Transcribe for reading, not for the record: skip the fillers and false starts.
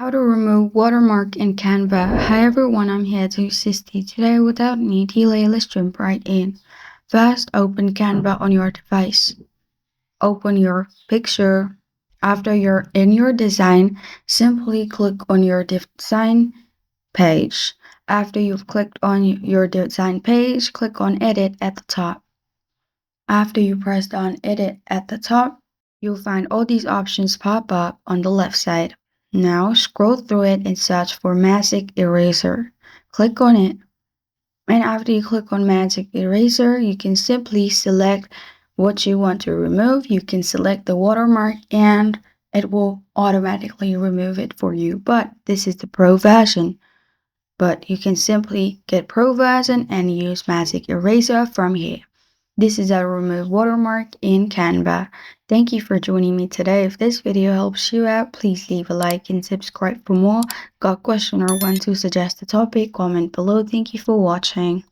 How to remove watermark in Canva. Hi everyone, I'm here to assist you today. Without any delay, let's jump right in. First, open Canva on your device. Open your picture. After you're in your design, simply click on your design page. After you've clicked on your design page, click on edit at the top. After you pressed on edit at the top, you'll find all these options pop up on the left side. Now scroll through it and search for Magic Eraser. Click on it. And after you click on Magic Eraser, you can simply select what you want to remove. You can select the watermark and it will automatically remove it for you. But this is the pro version. But you can simply get pro version and use Magic Eraser from here. This is how to remove watermark in Canva. Thank you for joining me today. If this video helps you out, please leave a like and subscribe for more. Got a question or want to suggest a topic? Comment below. Thank you for watching.